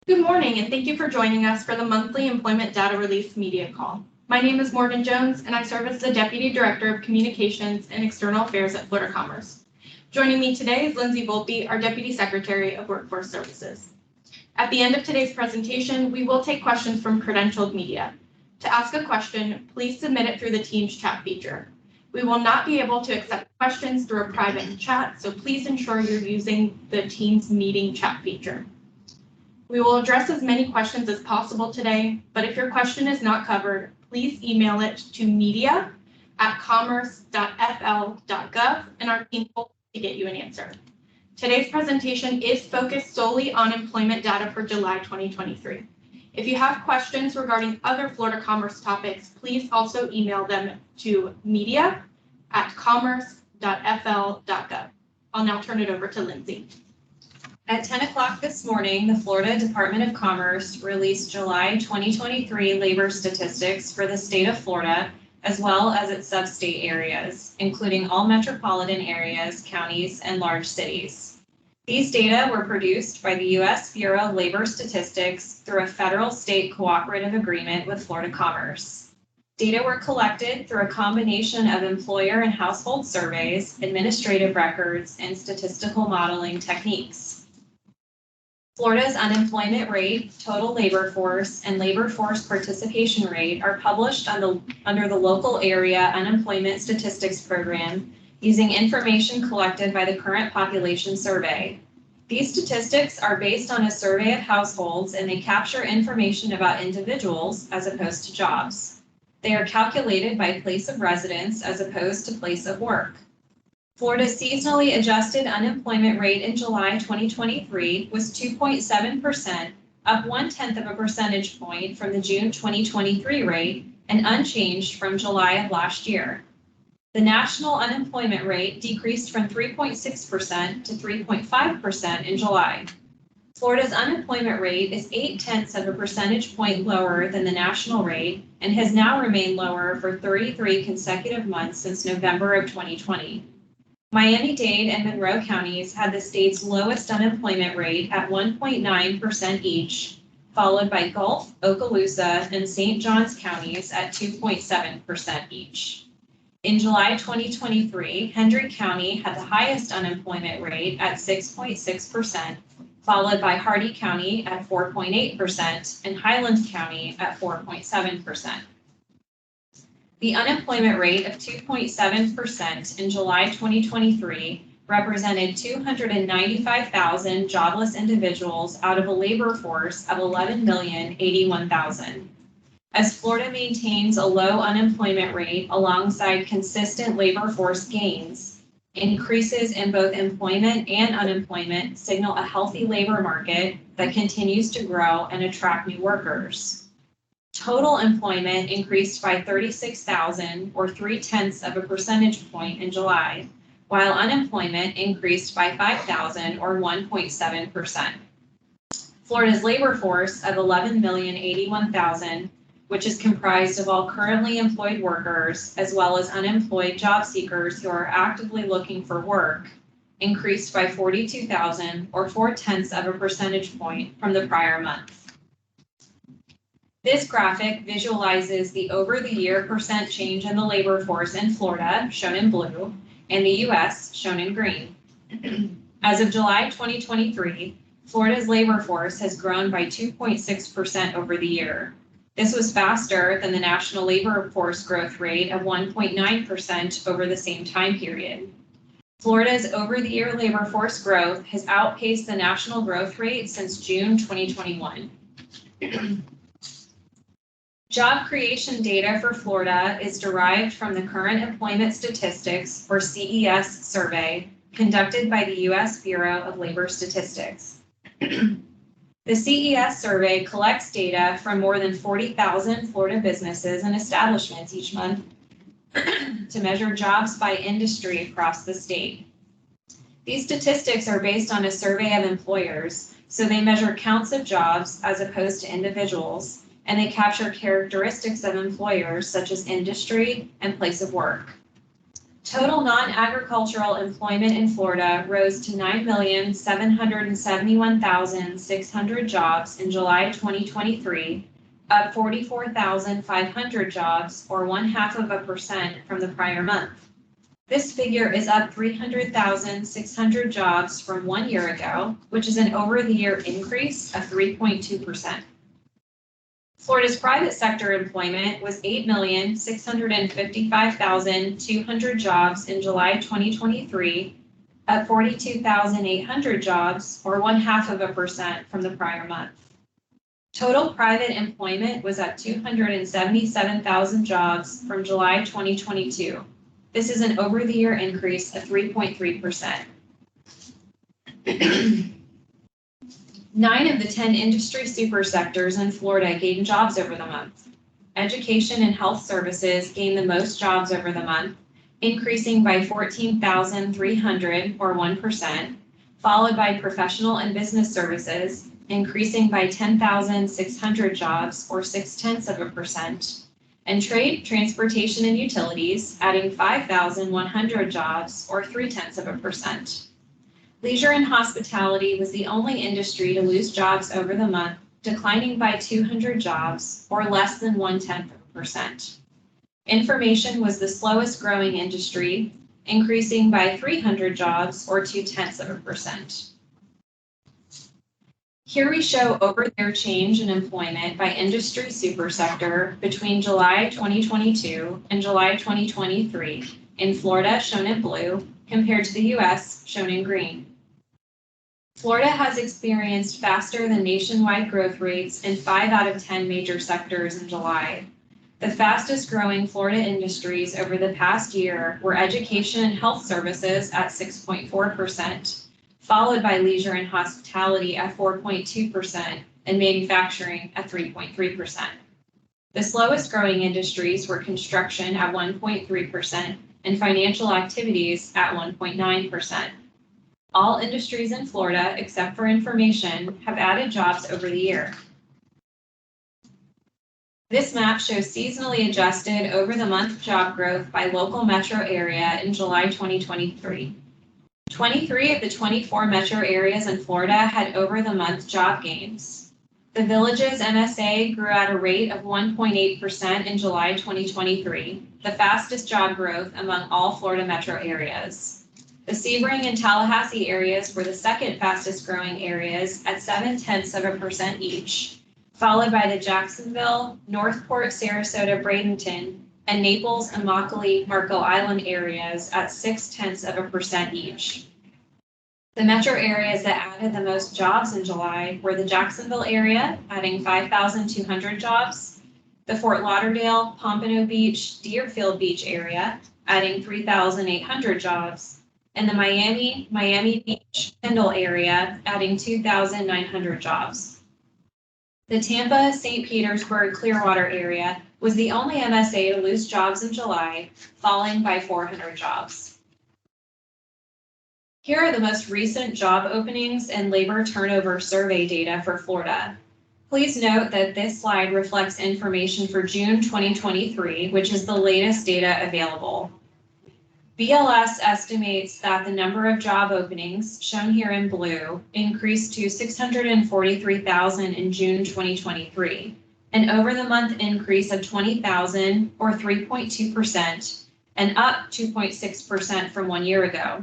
Good morning, and thank you for joining us for the monthly employment data release media call. My name is Morgan Jones, and I serve as the Deputy Director of Communications and External Affairs at FloridaCommerce. Joining me today is Lindsay Volpe, our Deputy Secretary of Workforce Services. At the end of today's presentation, we will take questions from credentialed media. To ask a question, please submit it through the Teams chat feature. We will not be able to accept questions through a private chat, so please ensure you're using the Teams meeting chat feature. We will address as many questions as possible today, but if your question is not covered, please email it to media@commerce.fl.gov and our team will get you an answer. Today's presentation is focused solely on employment data for July 2023. If you have questions regarding other Florida Commerce topics, please also email them to media@commerce.fl.gov. I'll now turn it over to Lindsay. At 10 o'clock this morning, the Florida Department of Commerce released July 2023 labor statistics for the state of Florida, as well as its sub-state areas, including all metropolitan areas, counties, and large cities. These data were produced by the U.S. Bureau of Labor Statistics through a federal-state cooperative agreement with FloridaCommerce. Data were collected through a combination of employer and household surveys, administrative records, and statistical modeling techniques. Florida's unemployment rate, total labor force, and labor force participation rate are published under the local area unemployment statistics program using information collected by the current population survey. These statistics are based on a survey of households and they capture information about individuals as opposed to jobs. They are calculated by place of residence as opposed to place of work. Florida's seasonally adjusted unemployment rate in July 2023 was 2.7%, up 0.1 percentage point from the June 2023 rate and unchanged from July of last year. The national unemployment rate decreased from 3.6% to 3.5% in July. Florida's unemployment rate is 0.8 percentage point lower than the national rate and has now remained lower for 33 consecutive months since November of 2020. Miami-Dade and Monroe counties had the state's lowest unemployment rate at 1.9% each, followed by Gulf, Okaloosa, and St. Johns counties at 2.7% each. In July 2023, Hendry County had the highest unemployment rate at 6.6%, followed by Hardy County at 4.8% and Highland County at 4.7%. The unemployment rate of 2.7% in July 2023 represented 295,000 jobless individuals out of a labor force of 11,081,000. As Florida maintains a low unemployment rate alongside consistent labor force gains, increases in both employment and unemployment signal a healthy labor market that continues to grow and attract new workers. Total employment increased by 36,000 or 0.3 percentage point in July, while unemployment increased by 5,000 or 1.7%. Florida's labor force of 11,081,000, which is comprised of all currently employed workers as well as unemployed job seekers who are actively looking for work, increased by 42,000 or 0.4 percentage point from the prior month. This graphic visualizes the over-the-year percent change in the labor force in Florida, shown in blue, and the U.S., shown in green. As of July 2023, Florida's labor force has grown by 2.6% over the year. This was faster than the national labor force growth rate of 1.9% over the same time period. Florida's over-the-year labor force growth has outpaced the national growth rate since June 2021. Job creation data for Florida is derived from the Current Employment Statistics, or CES, survey conducted by the U.S. Bureau of Labor Statistics. The CES survey collects data from more than 40,000 Florida businesses and establishments each month to measure jobs by industry across the state. These statistics are based on a survey of employers, so they measure counts of jobs as opposed to individuals, and they capture characteristics of employers such as industry and place of work. Total non-agricultural employment in Florida rose to 9,771,600 jobs in July 2023, up 44,500 jobs, or 0.5% from the prior month. This figure is up 300,600 jobs from 1 year ago, which is an over-the-year increase of 3.2%. Florida's private sector employment was 8,655,200 jobs in July 2023, up 42,800 jobs, or 0.5% from the prior month. Total private employment was up 277,000 jobs from July 2022. This is an over-the-year increase of 3.3%. 9 of the 10 industry super sectors in Florida gained jobs over the month. Education and health services gained the most jobs over the month, increasing by 14,300, or 1%, followed by professional and business services, increasing by 10,600 jobs, or 0.6%, and trade, transportation, and utilities, adding 5,100 jobs, or 0.3%. Leisure and hospitality was the only industry to lose jobs over the month, declining by 200 jobs, or less than 0.1%. Information was the slowest growing industry, increasing by 300 jobs, or 0.2%. Here we show over-the-year change in employment by industry supersector between July 2022 and July 2023 in Florida, shown in blue, compared to the U.S., shown in green. Florida has experienced faster than nationwide growth rates in 5 out of 10 major sectors in July. The fastest growing Florida industries over the past year were education and health services at 6.4%, followed by leisure and hospitality at 4.2% and manufacturing at 3.3%. The slowest growing industries were construction at 1.3% and financial activities at 1.9%. All industries in Florida, except for information, have added jobs over the year. This map shows seasonally adjusted over-the-month job growth by local metro area in July 2023. 23 of the 24 metro areas in Florida had over-the-month job gains. The Villages MSA grew at a rate of 1.8% in July 2023, the fastest job growth among all Florida metro areas. The Sebring and Tallahassee areas were the second fastest growing areas at 0.7% each, followed by the Jacksonville, Northport, Sarasota, Bradenton, and Naples and Marco Island areas at 0.6% each. The metro areas that added the most jobs in July were the Jacksonville area, adding 5,200 jobs, the Fort Lauderdale, Pompano Beach, Deerfield Beach area, adding 3,800 jobs, and the Miami Beach, Kendall area, adding 2,900 jobs. The Tampa, St. Petersburg, Clearwater area was the only MSA to lose jobs in July, falling by 400 jobs. Here are the most recent job openings and labor turnover survey data for Florida. Please note that this slide reflects information for June 2023, which is the latest data available. BLS estimates that the number of job openings, shown here in blue, increased to 643,000 in June 2023, an over-the-month increase of 20,000, or 3.2%, and up 2.6% from 1 year ago.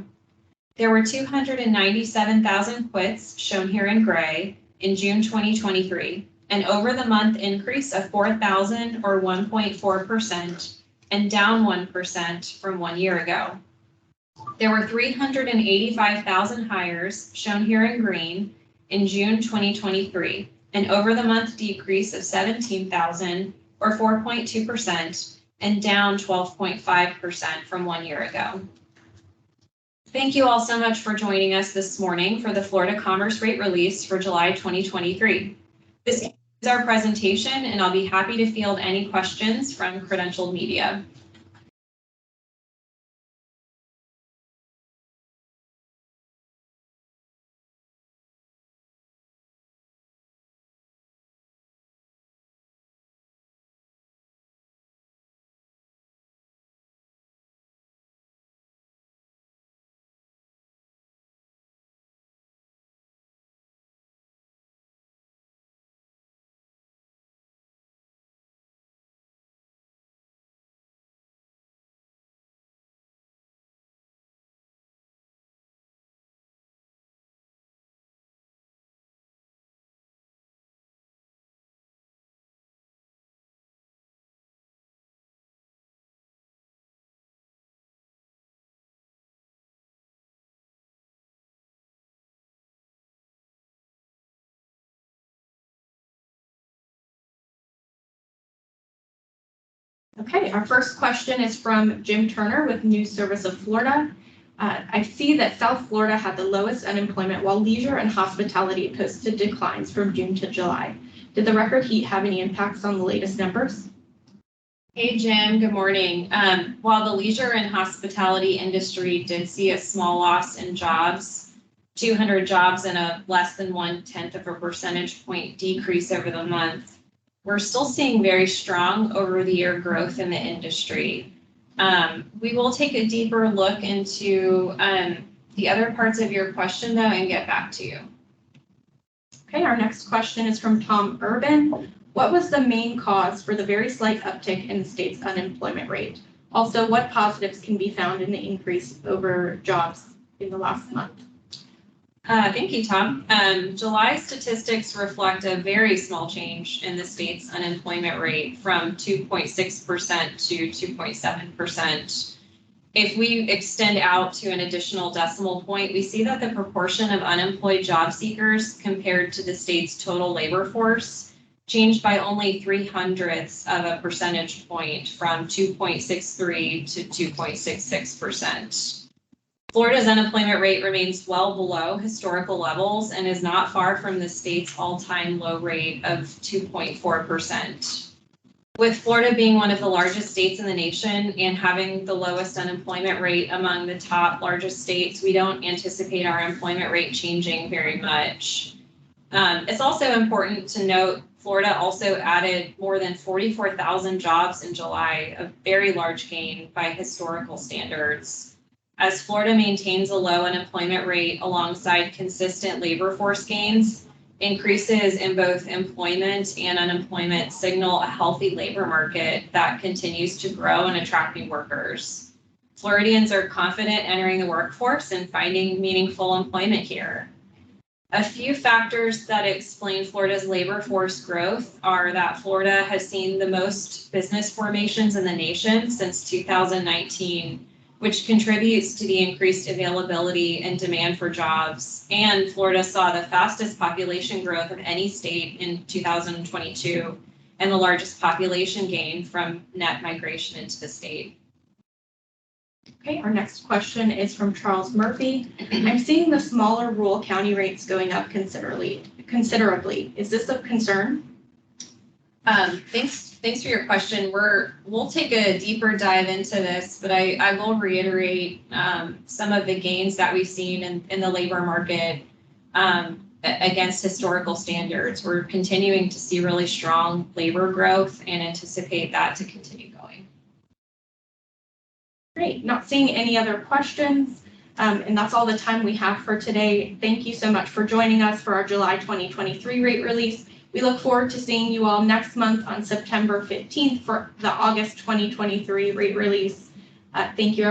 There were 297,000 quits, shown here in gray, in June 2023, an over-the-month increase of 4,000, or 1.4%, and down 1% from 1 year ago. There were 385,000 hires, shown here in green, in June 2023, an over-the-month decrease of 17,000, or 4.2%, and down 12.5% from 1 year ago. Thank you all so much for joining us this morning for the Florida Commerce Rate Release for July 2023. This is our presentation, and I'll be happy to field any questions from credentialed media. Okay, our first question is from Jim Turner with News Service of Florida. I see that South Florida had the lowest unemployment while leisure and hospitality posted declines from June to July. Did the record heat have any impacts on the latest numbers? Hey, Jim, good morning. While the leisure and hospitality industry did see a small loss in jobs, 200 jobs and a less than 1/10 of a percentage point decrease over the month, we're still seeing very strong over-the-year growth in the industry. We will take a deeper look into the other parts of your question, though, and get back to you. Okay, our next question is from Tom Urban. What was the main cause for the very slight uptick in the state's unemployment rate? Also, what positives can be found in the increase over jobs in the last month? Thank you, Tom. July statistics reflect a very small change in the state's unemployment rate from 2.6% to 2.7%. If we extend out to an additional decimal point, we see that the proportion of unemployed job seekers compared to the state's total labor force changed by only 0.03 of a percentage point from 2.63 to 2.66%. Florida's unemployment rate remains well below historical levels and is not far from the state's all-time low rate of 2.4%. With Florida being one of the largest states in the nation and having the lowest unemployment rate among the top largest states, we don't anticipate our employment rate changing very much. It's also important to note Florida also added more than 44,000 jobs in July, a very large gain by historical standards. As Florida maintains a low unemployment rate alongside consistent labor force gains, increases in both employment and unemployment signal a healthy labor market that continues to grow and attract new workers. Floridians are confident entering the workforce and finding meaningful employment here. A few factors that explain Florida's labor force growth are that Florida has seen the most business formations in the nation since 2019, which contributes to the increased availability and demand for jobs. And Florida saw the fastest population growth of any state in 2022 and the largest population gain from net migration into the state. Okay, our next question is from Charles Murphy. I'm seeing the smaller rural county rates going up considerably. Is this of concern? Thanks for your question. We'll take a deeper dive into this, but I will reiterate some of the gains that we've seen in the labor market against historical standards. We're continuing to see really strong labor growth and anticipate that to continue going. Great, not seeing any other questions. And that's all the time we have for today. Thank you so much for joining us for our July 2023 rate release. We look forward to seeing you all next month on September 15th for the August 2023 rate release. Thank you, everyone.